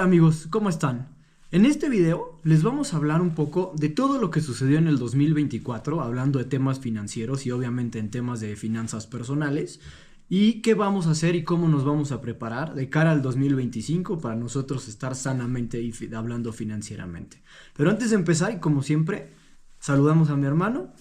Hola amigos, ¿cómo están? En este video les vamos a hablar un poco de todo lo que sucedió en el 2024, hablando de temas financieros y obviamente en temas de finanzas personales, y qué vamos a hacer y cómo nos vamos a preparar de cara al 2025 para nosotros estar sanamente y hablando financieramente. Pero antes de empezar, y como siempre, saludamos a mi hermano.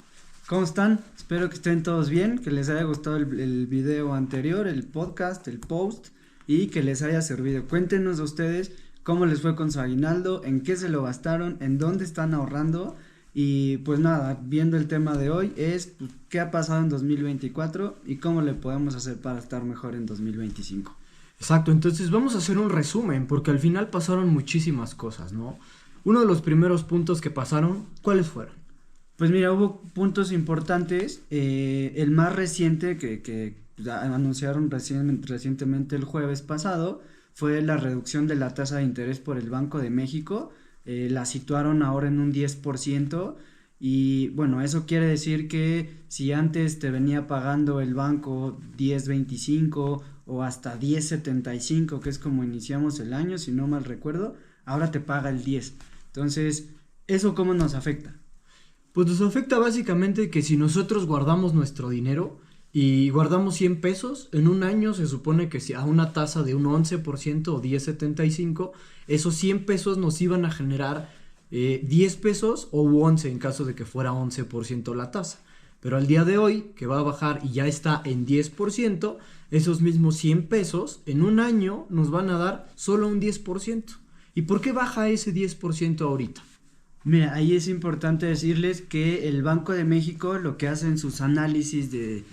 ¿Cómo están? Espero que estén todos bien, que les haya gustado el video anterior, el podcast, el post y que les haya servido. Cuéntenos a ustedes cómo les fue con su aguinaldo, en qué se lo gastaron, en dónde están ahorrando y pues nada, viendo el tema de hoy es pues, qué ha pasado en 2024 y cómo le podemos hacer para estar mejor en 2025. Exacto, entonces vamos a hacer un resumen porque al final pasaron muchísimas cosas, ¿no? Uno de los primeros puntos que pasaron, ¿cuáles fueron? Pues mira, hubo puntos importantes, el más reciente que anunciaron recientemente el jueves pasado fue la reducción de la tasa de interés por el Banco de México, la situaron ahora en un 10% y bueno, eso quiere decir que si antes te venía pagando el banco 10.25 o hasta 10.75, que es como iniciamos el año, si no mal recuerdo, ahora te paga el 10. Entonces, ¿eso cómo nos afecta? Pues nos afecta básicamente que si nosotros guardamos nuestro dinero y guardamos 100 pesos, en un año se supone que si a una tasa de un 11% o 10.75, esos 100 pesos nos iban a generar 10 pesos o 11 en caso de que fuera 11% la tasa. Pero al día de hoy, que va a bajar y ya está en 10%, esos mismos 100 pesos en un año nos van a dar solo un 10%. ¿Y por qué baja ese 10% ahorita? Mira, ahí es importante decirles que el Banco de México lo que hace en sus análisis de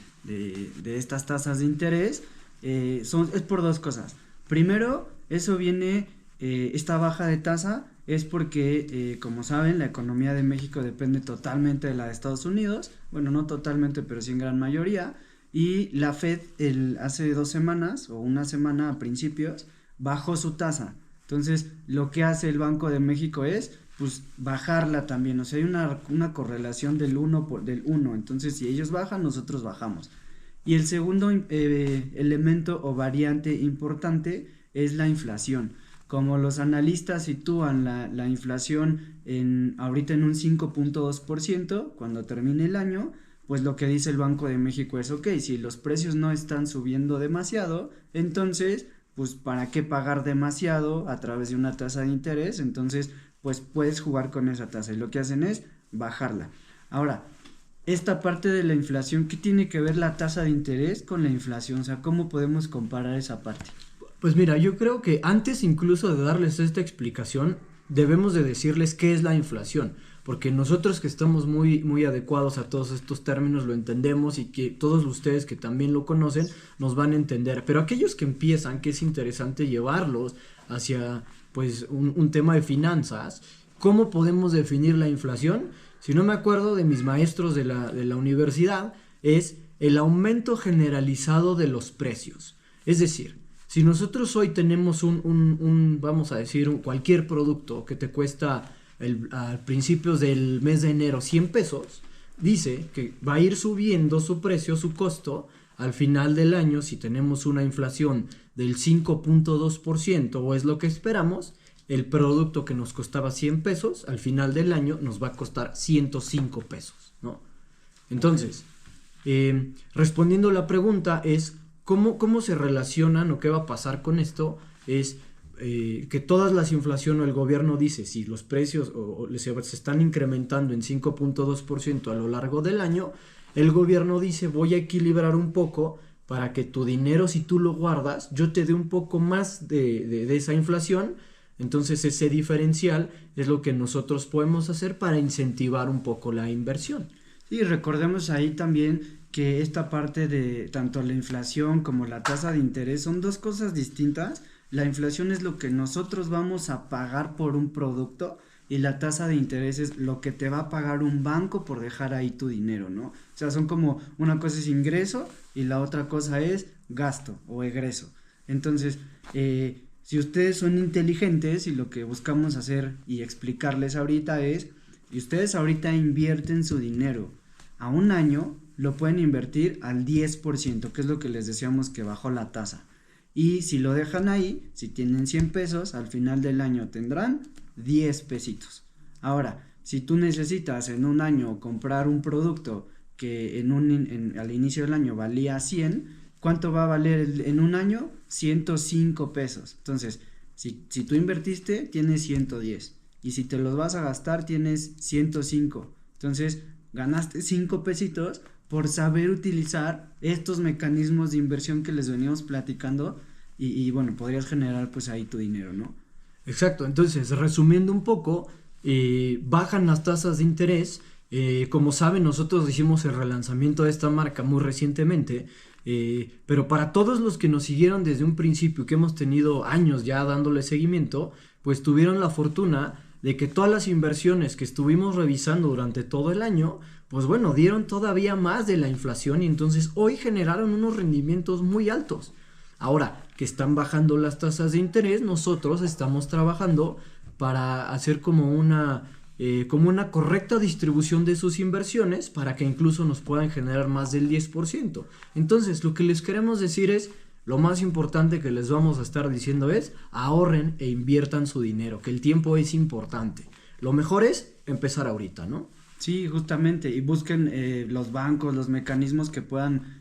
estas tasas de interés es por dos cosas. Primero, eso viene, esta baja de tasa es porque, como saben, la economía de México depende totalmente de la de Estados Unidos. Bueno, no totalmente, pero sí en gran mayoría. Y la Fed hace 2 semanas o una semana a principios bajó su tasa. Entonces, lo que hace el Banco de México es pues bajarla también, o sea, hay una correlación del 1, entonces si ellos bajan, nosotros bajamos. Y el segundo elemento o variante importante es la inflación. Como los analistas sitúan la inflación ahorita en un 5.2% cuando termine el año, pues lo que dice el Banco de México es, ok, si los precios no están subiendo demasiado, entonces, pues ¿para qué pagar demasiado a través de una tasa de interés? Entonces, pues puedes jugar con esa tasa y lo que hacen es bajarla. Ahora, esta parte de la inflación, ¿qué tiene que ver la tasa de interés con la inflación? O sea, ¿cómo podemos comparar esa parte? Pues mira, yo creo que antes incluso de darles esta explicación, debemos de decirles qué es la inflación, porque nosotros que estamos muy adecuados a todos estos términos lo entendemos y que todos ustedes que también lo conocen nos van a entender, pero aquellos que empiezan, que es interesante llevarlos hacia pues un tema de finanzas, ¿cómo podemos definir la inflación? Si no me acuerdo de mis maestros de la universidad, es el aumento generalizado de los precios. Es decir, si nosotros hoy tenemos vamos a decir, cualquier producto que te cuesta a principios del mes de enero 100 pesos, dice que va a ir subiendo su precio, su costo, al final del año, si tenemos una inflación del 5.2% o es lo que esperamos, el producto que nos costaba 100 pesos, al final del año nos va a costar 105 pesos, ¿no? Entonces, respondiendo la pregunta es, ¿cómo se relacionan o qué va a pasar con esto? Es que todas las inflaciones, o el gobierno dice, si los precios se están incrementando en 5.2% a lo largo del año, el gobierno dice, voy a equilibrar un poco para que tu dinero, si tú lo guardas, yo te dé un poco más de esa inflación. Entonces ese diferencial es lo que nosotros podemos hacer para incentivar un poco la inversión. Sí, recordemos ahí también que esta parte de tanto la inflación como la tasa de interés son dos cosas distintas. La inflación es lo que nosotros vamos a pagar por un producto y la tasa de interés es lo que te va a pagar un banco por dejar ahí tu dinero, ¿no? O sea, son como una cosa es ingreso y la otra cosa es gasto o egreso. Entonces, si ustedes son inteligentes y lo que buscamos hacer y explicarles ahorita es, y ustedes ahorita invierten su dinero a un año, lo pueden invertir al 10%, que es lo que les decíamos que bajó la tasa. y si lo dejan ahí, si tienen 100 pesos, al final del año tendrán 10 pesitos. Ahora, si tú necesitas en un año comprar un producto que al inicio del año valía 100, ¿cuánto va a valer en un año? 105 pesos. Entonces, si tú invertiste, tienes 110. Y si te los vas a gastar, tienes 105. Entonces, ganaste 5 pesitos por saber utilizar estos mecanismos de inversión que les veníamos platicando y bueno, podrías generar pues ahí tu dinero, ¿no? Exacto, entonces resumiendo un poco, bajan las tasas de interés, como saben nosotros hicimos el relanzamiento de esta marca muy recientemente, pero para todos los que nos siguieron desde un principio, que hemos tenido años ya dándole seguimiento, pues tuvieron la fortuna de que todas las inversiones que estuvimos revisando durante todo el año, pues bueno, dieron todavía más de la inflación y entonces hoy generaron unos rendimientos muy altos. Ahora que están bajando las tasas de interés, nosotros estamos trabajando para hacer como una correcta distribución de sus inversiones para que incluso nos puedan generar más del 10%. Entonces, lo que les queremos decir es, lo más importante que les vamos a estar diciendo es, ahorren e inviertan su dinero, que el tiempo es importante. Lo mejor es empezar ahorita, ¿no? Sí, justamente, y busquen los bancos, los mecanismos que puedan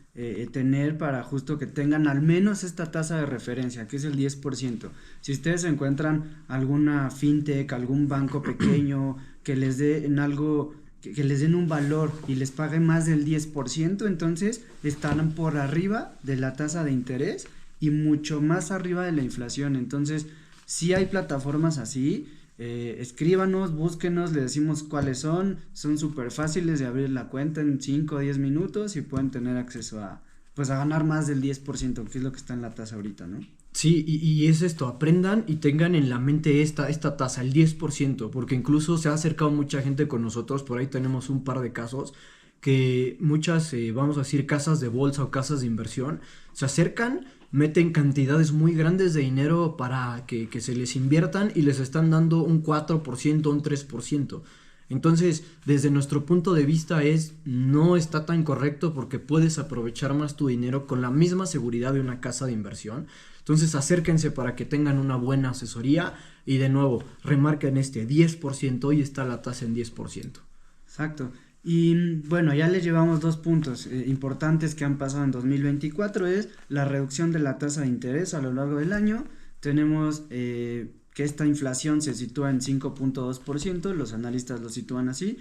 tener para justo que tengan al menos esta tasa de referencia, que es el 10%. Si ustedes encuentran alguna fintech, algún banco pequeño que les dé en algo, que les den un valor y les pague más del 10%, entonces estarán por arriba de la tasa de interés y mucho más arriba de la inflación. Entonces, sí hay plataformas así. Escríbanos, búsquenos, les decimos cuáles son súper fáciles de abrir la cuenta en 5 o 10 minutos y pueden tener acceso a ganar más del 10%, que es lo que está en la tasa ahorita, ¿no? Sí, y es esto, aprendan y tengan en la mente esta tasa, el 10%, porque incluso se ha acercado mucha gente con nosotros, por ahí tenemos un par de casos, que muchas, vamos a decir, casas de bolsa o casas de inversión, se acercan, meten cantidades muy grandes de dinero para que se les inviertan y les están dando un 4%, un 3%. Entonces, desde nuestro punto de vista no está tan correcto porque puedes aprovechar más tu dinero con la misma seguridad de una casa de inversión. Entonces, acérquense para que tengan una buena asesoría y de nuevo, remarquen 10%, hoy está la tasa en 10%. Exacto. Y bueno, ya les llevamos 2 puntos importantes que han pasado en 2024, es la reducción de la tasa de interés a lo largo del año. Tenemos que esta inflación se sitúa en 5.2%, los analistas lo sitúan así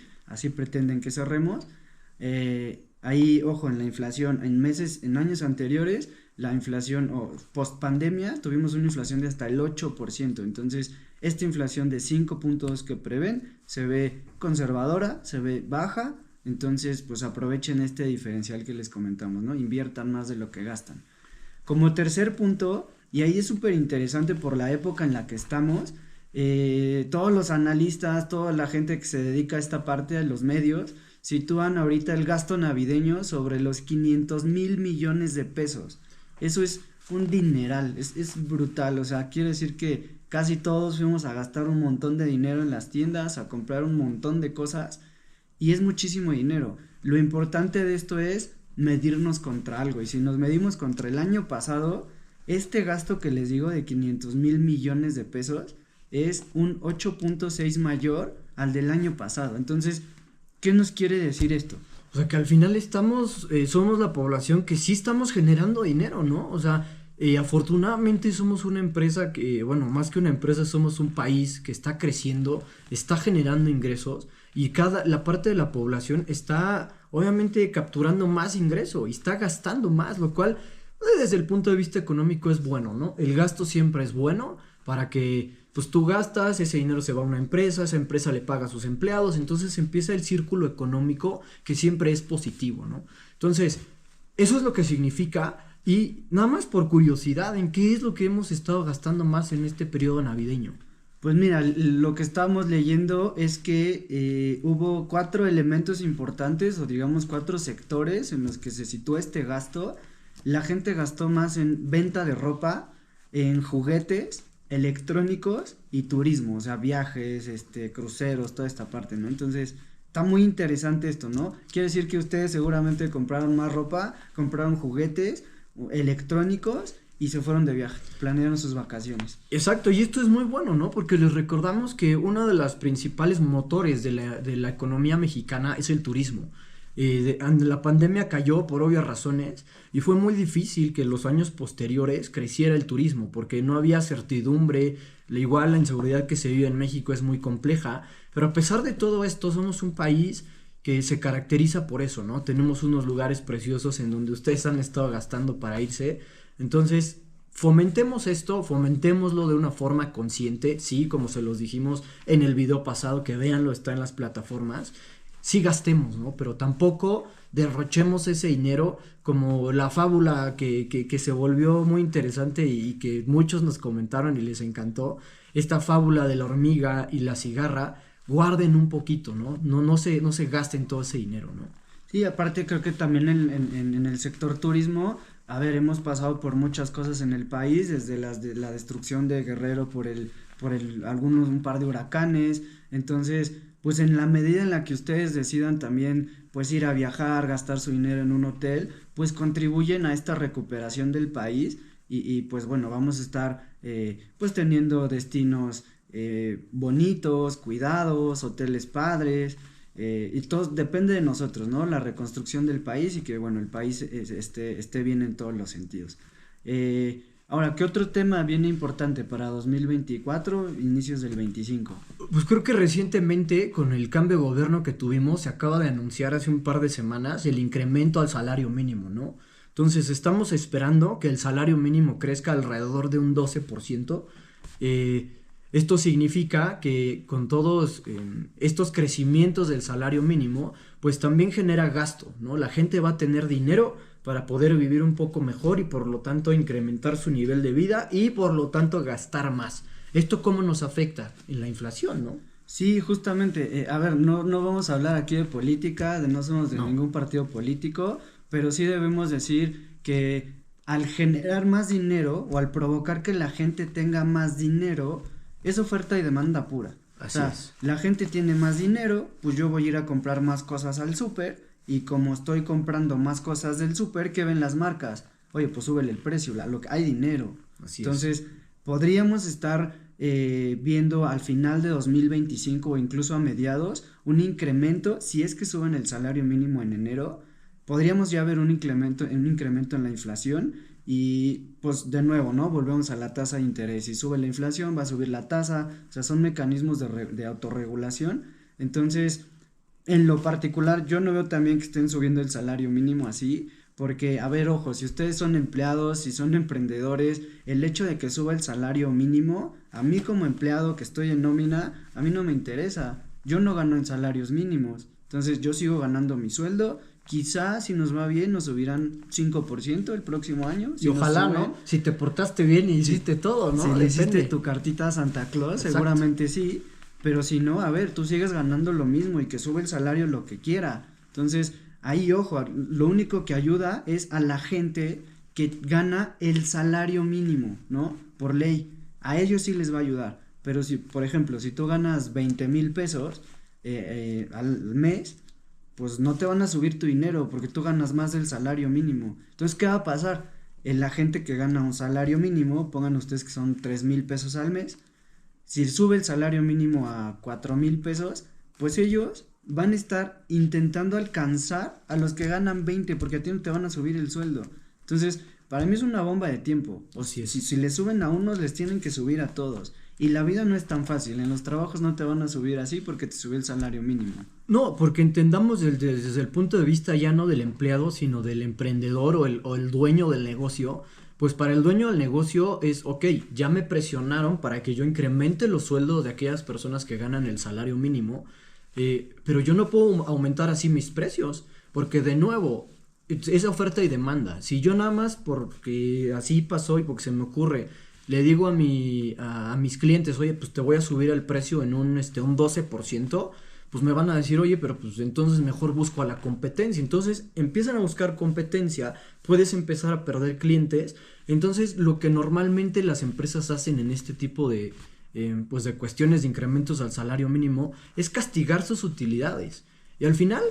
pretenden que cerremos. Ahí, ojo, en la inflación, en años anteriores, la inflación post pandemia, tuvimos una inflación de hasta el 8%, entonces esta inflación de 5.2 que prevén se ve conservadora, se ve baja, entonces pues aprovechen este diferencial que les comentamos, ¿no? Inviertan más de lo que gastan. Como tercer punto, y ahí es súper interesante por la época en la que estamos, todos los analistas, toda la gente que se dedica a esta parte, a los medios, sitúan ahorita el gasto navideño sobre los 500,000 millones de pesos. Eso es un dineral, es brutal, o sea, quiere decir que casi todos fuimos a gastar un montón de dinero en las tiendas, a comprar un montón de cosas, y es muchísimo dinero. Lo importante de esto es medirnos contra algo, y si nos medimos contra el año pasado, este gasto que les digo de 500,000 millones de pesos es un 8.6 mayor al del año pasado. Entonces, ¿qué nos quiere decir esto? O sea, que al final somos la población que sí estamos generando dinero, ¿no? O sea, afortunadamente somos una empresa que, bueno, más que una empresa, somos un país que está creciendo, está generando ingresos y la parte de la población está, obviamente, capturando más ingreso y está gastando más, lo cual, desde el punto de vista económico es bueno, ¿no? El gasto siempre es bueno para que pues tú gastas, ese dinero se va a una empresa, esa empresa le paga a sus empleados, entonces empieza el círculo económico que siempre es positivo, ¿no? Entonces, eso es lo que significa, y nada más por curiosidad, ¿en qué es lo que hemos estado gastando más en este periodo navideño? Pues mira, lo que estábamos leyendo es que hubo 4 elementos importantes, o digamos 4 sectores en los que se sitúa este gasto. La gente gastó más en venta de ropa, en juguetes, electrónicos y turismo, o sea, viajes, cruceros, toda esta parte, ¿no? Entonces, está muy interesante esto, ¿no? Quiere decir que ustedes seguramente compraron más ropa, compraron juguetes, electrónicos y se fueron de viaje, planearon sus vacaciones. Exacto, y esto es muy bueno, ¿no? Porque les recordamos que uno de los principales motores de la economía mexicana es el turismo. La pandemia cayó por obvias razones y fue muy difícil que en los años posteriores creciera el turismo porque no había certidumbre, igual la inseguridad que se vive en México es muy compleja, pero a pesar de todo esto somos un país que se caracteriza por eso, ¿no? Tenemos unos lugares preciosos en donde ustedes han estado gastando para irse, entonces fomentemos esto, fomentémoslo de una forma consciente, sí, como se los dijimos en el video pasado, que véanlo, está en las plataformas. Sí gastemos, ¿no? Pero tampoco derrochemos ese dinero como la fábula que se volvió muy interesante y que muchos nos comentaron y les encantó. Esta fábula de la hormiga y la cigarra, guarden un poquito, ¿no? No se gasten todo ese dinero, ¿no? Sí, aparte creo que también en el sector turismo, a ver, hemos pasado por muchas cosas en el país, desde la destrucción de Guerrero por un par de huracanes, entonces pues en la medida en la que ustedes decidan también pues ir a viajar, gastar su dinero en un hotel, pues contribuyen a esta recuperación del país y pues bueno, vamos a estar pues teniendo destinos bonitos, cuidados, hoteles padres, y todo depende de nosotros, ¿no? La reconstrucción del país y que bueno, el país esté bien en todos los sentidos. Ahora, ¿qué otro tema viene importante para 2024, inicios del 25? Pues creo que recientemente, con el cambio de gobierno que tuvimos, se acaba de anunciar hace un par de semanas el incremento al salario mínimo, ¿no? Entonces, estamos esperando que el salario mínimo crezca alrededor de un 12%. Esto significa que con todos estos crecimientos del salario mínimo, pues también genera gasto, ¿no? La gente va a tener dinero para poder vivir un poco mejor y por lo tanto incrementar su nivel de vida y por lo tanto gastar más. ¿Esto cómo nos afecta? En la inflación, ¿no? Sí, justamente, a ver, no vamos a hablar aquí de política, no somos de ningún partido político, pero sí debemos decir que al generar más dinero o al provocar que la gente tenga más dinero, es oferta y demanda pura. Así es. La gente tiene más dinero, pues yo voy a ir a comprar más cosas al súper, y como estoy comprando más cosas del súper, ¿qué ven las marcas? Oye, pues súbele el precio, hay dinero. Así Entonces, es. podríamos estar viendo al final de 2025 o incluso a mediados un incremento, si es que suben el salario mínimo en enero, podríamos ya ver un incremento en la inflación y pues de nuevo, ¿no? Volvemos a la tasa de interés, si sube la inflación va a subir la tasa, o sea, son mecanismos de autorregulación. Entonces, en lo particular, yo no veo también que estén subiendo el salario mínimo así, porque, a ver, ojo, si ustedes son empleados, si son emprendedores, el hecho de que suba el salario mínimo, a mí como empleado que estoy en nómina, a mí no me interesa, yo no gano en salarios mínimos, entonces yo sigo ganando mi sueldo, quizás si nos va bien nos subirán 5% el próximo año. Y ojalá, ¿no? Si te portaste bien y hiciste todo, ¿no? Si le hiciste tu cartita a Santa Claus, exacto, seguramente sí. Pero si no, a ver, tú sigues ganando lo mismo y que sube el salario lo que quiera. Entonces, ahí, ojo, lo único que ayuda es a la gente que gana el salario mínimo, ¿no? Por ley. A ellos sí les va a ayudar. Pero si, por ejemplo, si tú ganas 20,000 pesos al mes, pues no te van a subir tu dinero porque tú ganas más del salario mínimo. Entonces, ¿qué va a pasar? La gente que gana un salario mínimo, pongan ustedes que son 3,000 pesos al mes, si sube el salario mínimo a 4,000 pesos, pues ellos van a estar intentando alcanzar a los que ganan 20, porque a ti no te van a subir el sueldo. Entonces, para mí es una bomba de tiempo. O si le suben a unos, les tienen que subir a todos. Y la vida no es tan fácil. En los trabajos no te van a subir así porque te subió el salario mínimo. No, porque entendamos desde el punto de vista ya no del empleado, sino del emprendedor o el dueño del negocio. Pues para el dueño del negocio es, ok, ya me presionaron para que yo incremente los sueldos de aquellas personas que ganan el salario mínimo, pero yo no puedo aumentar así mis precios, porque de nuevo, es oferta y demanda. Si yo nada más porque así pasó y porque se me ocurre, le digo a mis clientes, oye, pues te voy a subir el precio en un 12%, pues me van a decir, oye, pero pues entonces mejor busco a la competencia. Entonces empiezan a buscar competencia, puedes empezar a perder clientes. Entonces lo que normalmente las empresas hacen en este tipo de cuestiones de incrementos al salario mínimo es castigar sus utilidades. Y al final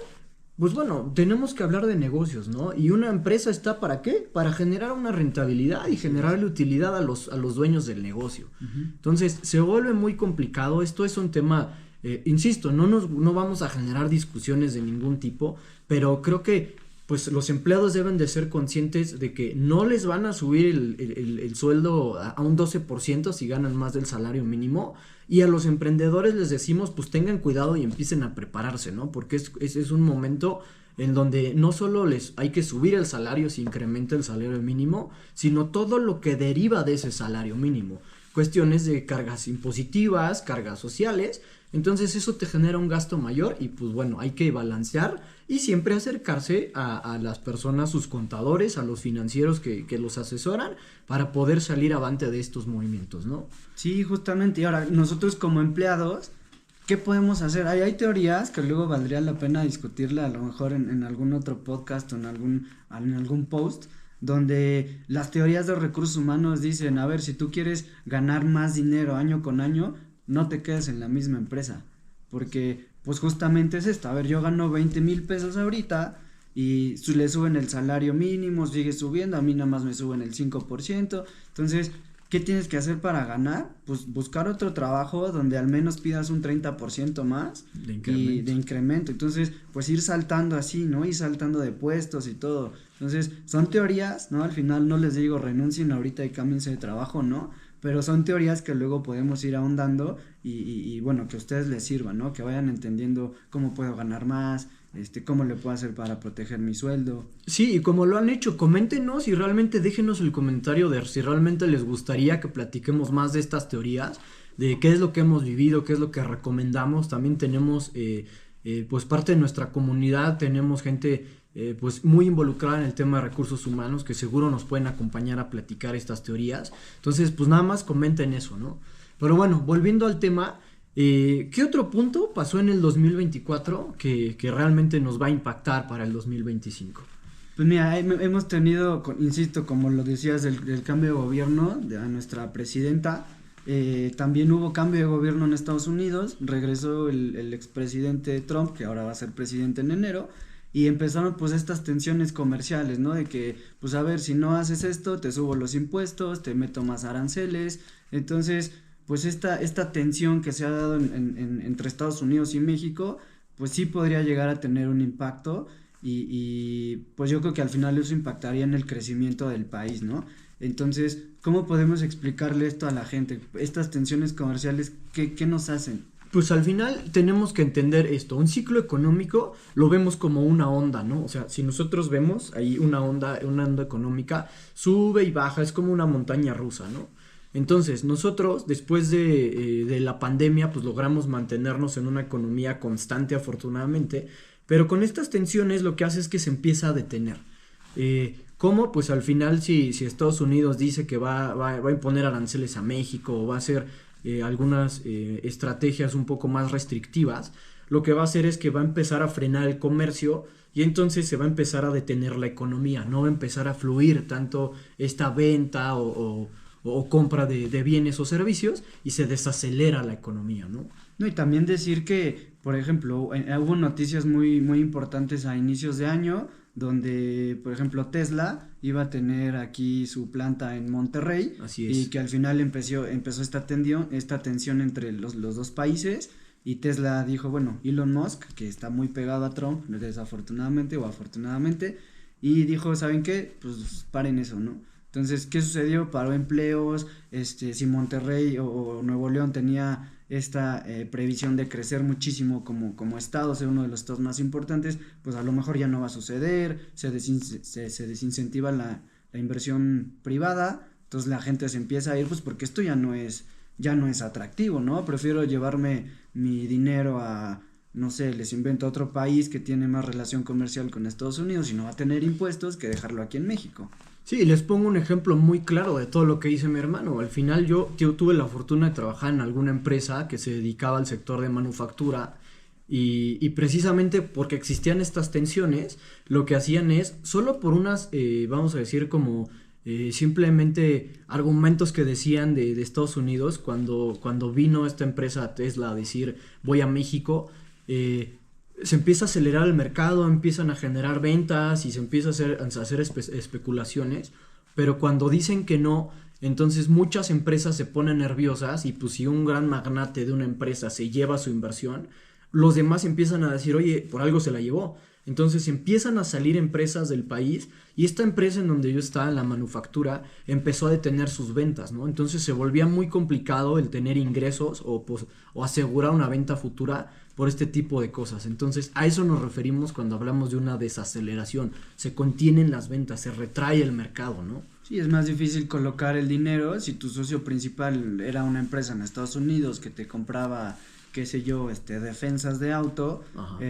Pues bueno, tenemos que hablar de negocios, ¿no? Y una empresa está ¿para qué? Para generar una rentabilidad y generarle utilidad a los dueños del negocio. Entonces, se vuelve muy complicado. Esto es un tema, insisto, no vamos a generar discusiones de ningún tipo, pero creo que pues los empleados deben de ser conscientes de que no les van a subir el sueldo a un 12% si ganan más del salario mínimo, y a los emprendedores les decimos pues tengan cuidado y empiecen a prepararse, ¿no? Porque es un momento en donde no solo les hay que subir el salario si incrementa el salario mínimo, sino todo lo que deriva de ese salario mínimo, cuestiones de cargas impositivas, cargas sociales. Entonces eso te genera un gasto mayor y pues bueno, hay que balancear y siempre acercarse a las personas, sus contadores, a los financieros que los asesoran para poder salir avante de estos movimientos, ¿no? Sí, justamente. Y ahora, nosotros como empleados, ¿qué podemos hacer? Hay teorías que luego valdría la pena discutirla a lo mejor en algún otro podcast o en algún post, donde las teorías de recursos humanos dicen, a ver, si tú quieres ganar más dinero año con año, no te quedes en la misma empresa, porque pues justamente es esto, a ver, yo gano 20,000 pesos ahorita y le suben el salario mínimo, sigue subiendo, a mí nada más me suben el 5%, entonces, ¿qué tienes que hacer para ganar? Pues buscar otro trabajo donde al menos pidas un 30% más de incremento, entonces, pues ir saltando así, ¿no? Ir saltando de puestos y todo, entonces, son teorías, ¿no? Al final no les digo renuncien ahorita y cámbiense de trabajo, ¿no? Pero son teorías que luego podemos ir ahondando y bueno, que a ustedes les sirvan, ¿no? Que vayan entendiendo cómo puedo ganar más, cómo le puedo hacer para proteger mi sueldo. Sí, y como lo han hecho, coméntenos y realmente déjenos el comentario de si realmente les gustaría que platiquemos más de estas teorías, de qué es lo que hemos vivido, qué es lo que recomendamos. También tenemos pues parte de nuestra comunidad, tenemos gente pues muy involucrada en el tema de recursos humanos que seguro nos pueden acompañar a platicar estas teorías. Entonces pues nada más comenten eso, ¿no? Pero bueno, volviendo al tema, ¿qué otro punto pasó en el 2024 que realmente nos va a impactar para el 2025? Pues mira, hemos tenido, insisto, como lo decías, del cambio de gobierno a nuestra presidenta. También hubo cambio de gobierno en Estados Unidos, regresó el expresidente Trump, que ahora va a ser presidente en enero, y empezaron pues estas tensiones comerciales, ¿no? De que, pues a ver, si no haces esto, te subo los impuestos, te meto más aranceles. Entonces, pues esta tensión que se ha dado entre Estados Unidos y México, pues sí podría llegar a tener un impacto y pues yo creo que al final eso impactaría en el crecimiento del país, ¿no? Entonces, ¿cómo podemos explicarle esto a la gente? Estas tensiones comerciales, ¿qué nos hacen? Pues al final tenemos que entender esto, un ciclo económico lo vemos como una onda, ¿no? O sea, si nosotros vemos ahí una onda económica, sube y baja, es como una montaña rusa, ¿no? Entonces, nosotros después de la pandemia, pues logramos mantenernos en una economía constante afortunadamente, pero con estas tensiones lo que hace es que se empieza a detener. ¿Cómo? Pues al final si Estados Unidos dice que va a imponer aranceles a México o va a hacer algunas estrategias un poco más restrictivas, lo que va a hacer es que va a empezar a frenar el comercio y entonces se va a empezar a detener la economía, no va a empezar a fluir tanto esta venta o compra de bienes o servicios y se desacelera la economía, ¿no? No, y también decir que, por ejemplo, hubo noticias muy, muy importantes a inicios de año, donde, por ejemplo, Tesla iba a tener aquí su planta en Monterrey. Así es. Y que al final empezó esta tensión entre los dos países, y Tesla dijo, bueno, Elon Musk, que está muy pegado a Trump, desafortunadamente o afortunadamente, y dijo, ¿saben qué? Pues paren eso, ¿no? Entonces, ¿qué sucedió? Paró empleos, si Monterrey o Nuevo León tenía esta previsión de crecer muchísimo como estado, ser uno de los estados más importantes, pues a lo mejor ya no va a suceder, se desincentiva la inversión privada, entonces la gente se empieza a ir, pues porque esto ya no es atractivo, ¿no? Prefiero llevarme mi dinero a, no sé, les invento a otro país que tiene más relación comercial con Estados Unidos y no va a tener impuestos que dejarlo aquí en México. Sí, les pongo un ejemplo muy claro de todo lo que dice mi hermano. Al final yo tuve la fortuna de trabajar en alguna empresa que se dedicaba al sector de manufactura y precisamente porque existían estas tensiones, lo que hacían es, solo por unas, vamos a decir como simplemente argumentos que decían de Estados Unidos, cuando vino esta empresa Tesla a decir voy a México, se empieza a acelerar el mercado, empiezan a generar ventas y se empieza a hacer especulaciones, pero cuando dicen que no, entonces muchas empresas se ponen nerviosas y pues si un gran magnate de una empresa se lleva su inversión, los demás empiezan a decir, oye, por algo se la llevó. Entonces empiezan a salir empresas del país y esta empresa en donde yo estaba, en la manufactura, empezó a detener sus ventas, ¿no? Entonces se volvía muy complicado el tener ingresos o asegurar una venta futura por este tipo de cosas. Entonces a eso nos referimos cuando hablamos de una desaceleración. Se contienen las ventas, se retrae el mercado, ¿no? Sí, es más difícil colocar el dinero si tu socio principal era una empresa en Estados Unidos que te compraba, qué sé yo, defensas de auto.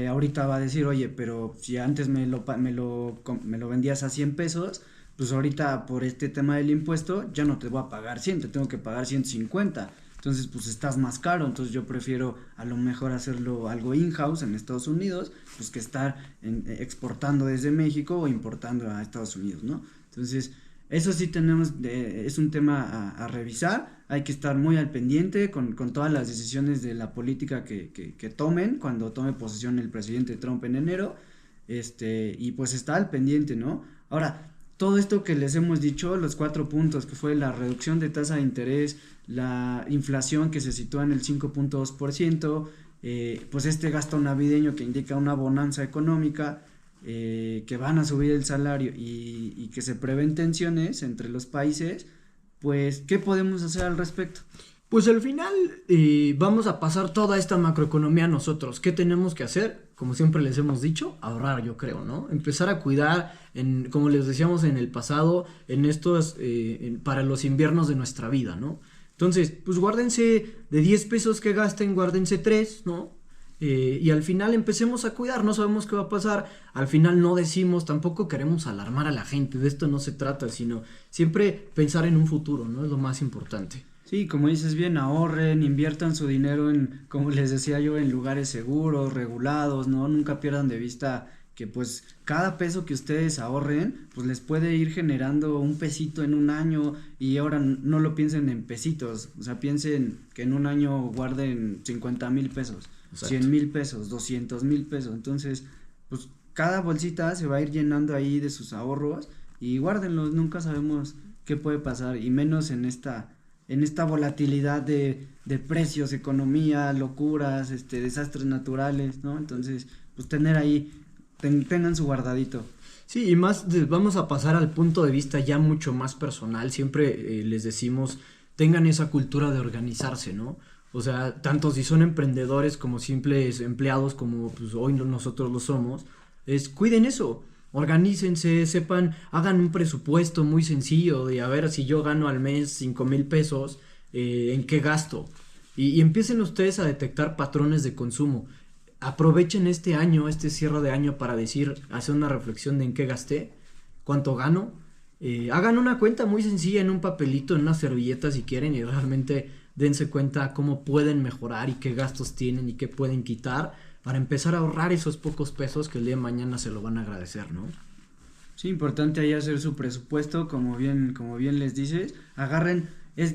Ahorita va a decir, oye, pero si antes me lo vendías a 100 pesos, pues ahorita por este tema del impuesto ya no te voy a pagar 100, te tengo que pagar 150. Entonces, pues estás más caro, entonces yo prefiero a lo mejor hacerlo algo in-house en Estados Unidos, pues que estar exportando desde México o importando a Estados Unidos, ¿no? Entonces, eso sí es un tema a revisar, hay que estar muy al pendiente con todas las decisiones de la política que tomen cuando tome posesión el presidente Trump en enero, y pues está al pendiente, ¿no? Ahora, todo esto que les hemos dicho, los 4 puntos, que fue la reducción de tasa de interés, la inflación que se sitúa en el 5.2%, pues este gasto navideño que indica una bonanza económica, que van a subir el salario y que se prevén tensiones entre los países, pues ¿qué podemos hacer al respecto? Pues al final vamos a pasar toda esta macroeconomía a nosotros. ¿Qué tenemos que hacer? Como siempre les hemos dicho, ahorrar, yo creo, ¿no? Empezar a cuidar, como les decíamos en el pasado, en estos, para los inviernos de nuestra vida, ¿no? Entonces, pues guárdense de 10 pesos que gasten, guárdense 3, ¿no? Y al final empecemos a cuidar, no sabemos qué va a pasar, al final no decimos, tampoco queremos alarmar a la gente, de esto no se trata, sino siempre pensar en un futuro, ¿no? Es lo más importante. Sí, como dices bien, ahorren, inviertan su dinero en, como les decía yo, en lugares seguros, regulados, ¿no? Nunca pierdan de vista que pues cada peso que ustedes ahorren, pues les puede ir generando un pesito en un año y ahora no lo piensen en pesitos, o sea, piensen que en un año guarden 50,000 pesos, exacto, 100,000 pesos, 200,000 pesos, entonces pues cada bolsita se va a ir llenando ahí de sus ahorros y guárdenlos, nunca sabemos qué puede pasar y menos en esta volatilidad de precios, economía, locuras, desastres naturales, ¿no? Entonces, pues tener ahí, tengan su guardadito. Sí, y más, vamos a pasar al punto de vista ya mucho más personal, siempre les decimos, tengan esa cultura de organizarse, ¿no? O sea, tanto si son emprendedores como simples empleados, como pues hoy nosotros lo somos, cuiden eso. Organícense, sepan, hagan un presupuesto muy sencillo de a ver si yo gano al mes 5,000 pesos, en qué gasto. Y empiecen ustedes a detectar patrones de consumo. Aprovechen este año, este cierre de año para hacer una reflexión de en qué gasté, cuánto gano. Hagan una cuenta muy sencilla en un papelito, en una servilleta si quieren y realmente dense cuenta cómo pueden mejorar y qué gastos tienen y qué pueden quitar, para empezar a ahorrar esos pocos pesos que el día de mañana se lo van a agradecer, ¿no? Sí, importante ahí hacer su presupuesto, como bien les dices,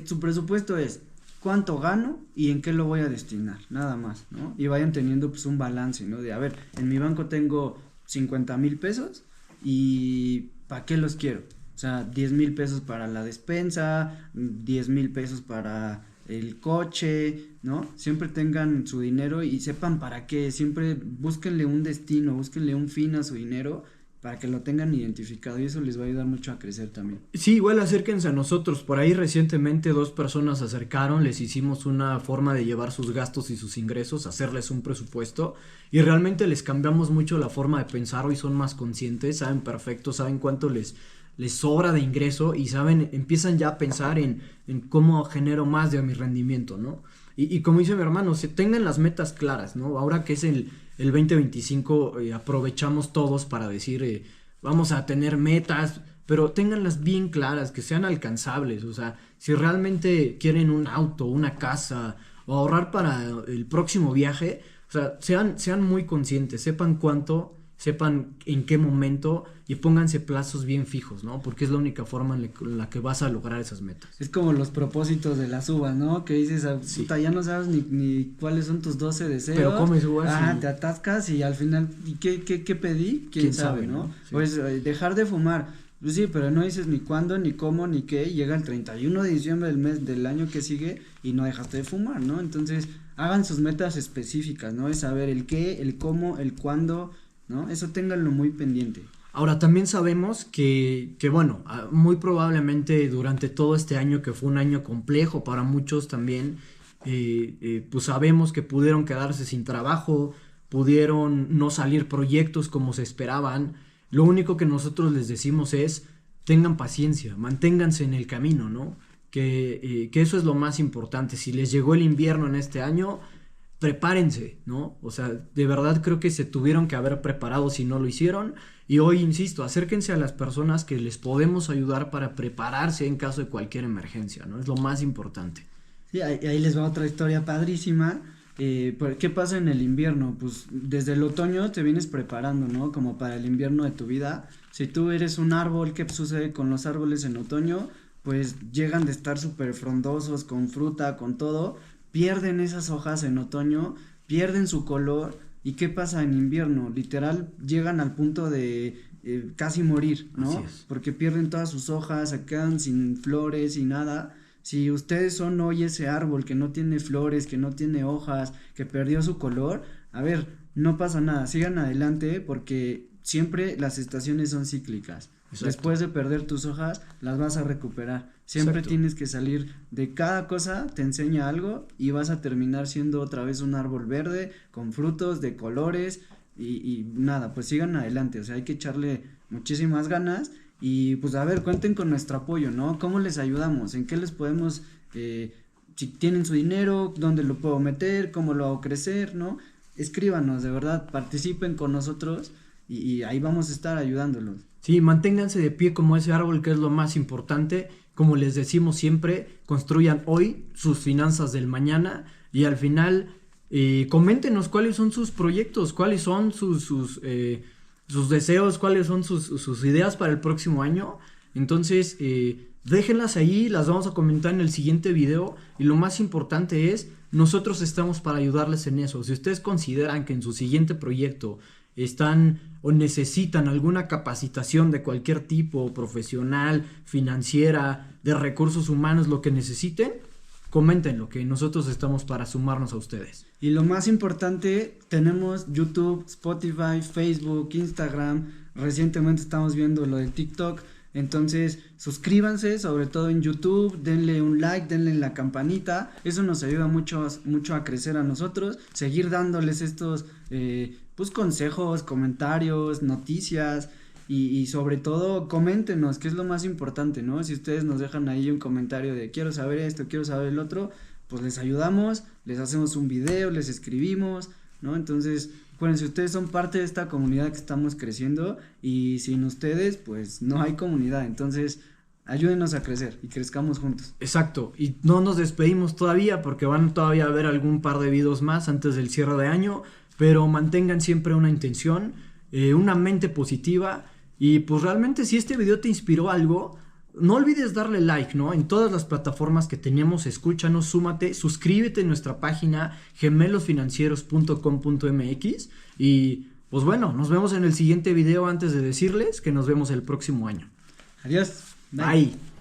su presupuesto es cuánto gano y en qué lo voy a destinar, nada más, ¿no? Y vayan teniendo pues un balance, ¿no? De a ver, en mi banco tengo 50,000 pesos y ¿para qué los quiero? O sea, 10,000 pesos para la despensa, 10,000 pesos para el coche, ¿no? Siempre tengan su dinero y sepan para qué, siempre búsquenle un destino, búsquenle un fin a su dinero para que lo tengan identificado y eso les va a ayudar mucho a crecer también. Sí, igual acérquense a nosotros, por ahí recientemente 2 personas se acercaron, les hicimos una forma de llevar sus gastos y sus ingresos, hacerles un presupuesto y realmente les cambiamos mucho la forma de pensar, hoy son más conscientes, saben perfecto, saben cuánto les sobra de ingreso y saben, empiezan ya a pensar en cómo genero más de mi rendimiento, ¿no? Y como dice mi hermano, se tengan las metas claras, ¿no? Ahora que es el 2025, aprovechamos todos para decir, vamos a tener metas, pero ténganlas bien claras, que sean alcanzables, o sea, si realmente quieren un auto, una casa, o ahorrar para el próximo viaje, o sea, sean muy conscientes, sepan cuánto sepan en qué momento y pónganse plazos bien fijos, ¿no? Porque es la única forma en la que vas a lograr esas metas. Es como los propósitos de las uvas, ¿no? Que dices, Sí. puta, ya no sabes ni cuáles son tus 12 deseos. Pero comes uvas te atascas y al final, ¿y qué pedí? ¿Quién sabe, no? Sí. Pues dejar de fumar, pues sí, pero no dices ni cuándo, ni cómo, ni qué, y llega el 31 de diciembre del año que sigue y no dejaste de fumar, ¿no? Entonces, hagan sus metas específicas, ¿no? Es saber el qué, el cómo, el cuándo, ¿no? Eso ténganlo muy pendiente. Ahora, también sabemos que bueno, muy probablemente durante todo este año, que fue un año complejo para muchos también, pues sabemos que pudieron quedarse sin trabajo, pudieron no salir proyectos como se esperaban. Lo único que nosotros les decimos es, tengan paciencia, manténganse en el camino, ¿no? Que eso es lo más importante. Si les llegó el invierno en este año, prepárense, ¿no? O sea, de verdad creo que se tuvieron que haber preparado si no lo hicieron. Y hoy, insisto, acérquense a las personas que les podemos ayudar para prepararse en caso de cualquier emergencia, ¿no? Es lo más importante. Sí, ahí les va otra historia padrísima. ¿Qué pasa en el invierno? Pues desde el otoño te vienes preparando, ¿no? Como para el invierno de tu vida. Si tú eres un árbol, ¿qué sucede con los árboles en otoño? Pues llegan de estar súper frondosos, con fruta, con todo, pierden esas hojas en otoño, pierden su color. ¿Y qué pasa en invierno? Literal, llegan al punto de casi morir, ¿no? Así es. Porque pierden todas sus hojas, se quedan sin flores y nada. Si ustedes son hoy ese árbol que no tiene flores, que no tiene hojas, que perdió su color, a ver, no pasa nada, sigan adelante porque siempre las estaciones son cíclicas. Exacto. Después de perder tus hojas, las vas a recuperar. Siempre Exacto. tienes que salir de cada cosa, te enseña algo y vas a terminar siendo otra vez un árbol verde, con frutos de colores y nada, pues sigan adelante, o sea, hay que echarle muchísimas ganas y pues a ver, cuenten con nuestro apoyo, ¿no? ¿Cómo les ayudamos? ¿En qué les podemos, si tienen su dinero, dónde lo puedo meter, cómo lo hago crecer, ¿no? Escríbanos, de verdad, participen con nosotros y ahí vamos a estar ayudándolos. Sí, manténganse de pie como ese árbol, que es lo más importante. Como les decimos siempre, construyan hoy sus finanzas del mañana y al final coméntenos cuáles son sus proyectos, cuáles son sus deseos, cuáles son sus ideas para el próximo año. Entonces, déjenlas ahí, las vamos a comentar en el siguiente video y lo más importante es, nosotros estamos para ayudarles en eso. Si ustedes consideran que en su siguiente proyecto están o necesitan alguna capacitación de cualquier tipo, profesional, financiera, de recursos humanos, lo que necesiten, coméntenlo, que nosotros estamos para sumarnos a ustedes. Y lo más importante, tenemos YouTube, Spotify, Facebook, Instagram, recientemente estamos viendo lo de TikTok, entonces suscríbanse, sobre todo en YouTube, denle un like, denle la campanita, eso nos ayuda mucho a crecer a nosotros, seguir dándoles estos pues consejos, comentarios, noticias y sobre todo coméntenos, que es lo más importante, ¿no? Si ustedes nos dejan ahí un comentario de quiero saber esto, quiero saber el otro, pues les ayudamos, les hacemos un video, les escribimos, ¿no? Entonces, acuérdense, ustedes son parte de esta comunidad que estamos creciendo y sin ustedes, pues no hay comunidad, entonces ayúdenos a crecer y crezcamos juntos. Exacto, y no nos despedimos todavía porque van todavía a haber algún par de videos más antes del cierre de año, pero mantengan siempre una intención, una mente positiva y pues realmente si este video te inspiró algo, no olvides darle like, ¿no? En todas las plataformas que tenemos, escúchanos, súmate, suscríbete en nuestra página gemelosfinancieros.com.mx y pues bueno, nos vemos en el siguiente video antes de decirles que nos vemos el próximo año. Adiós. Bye.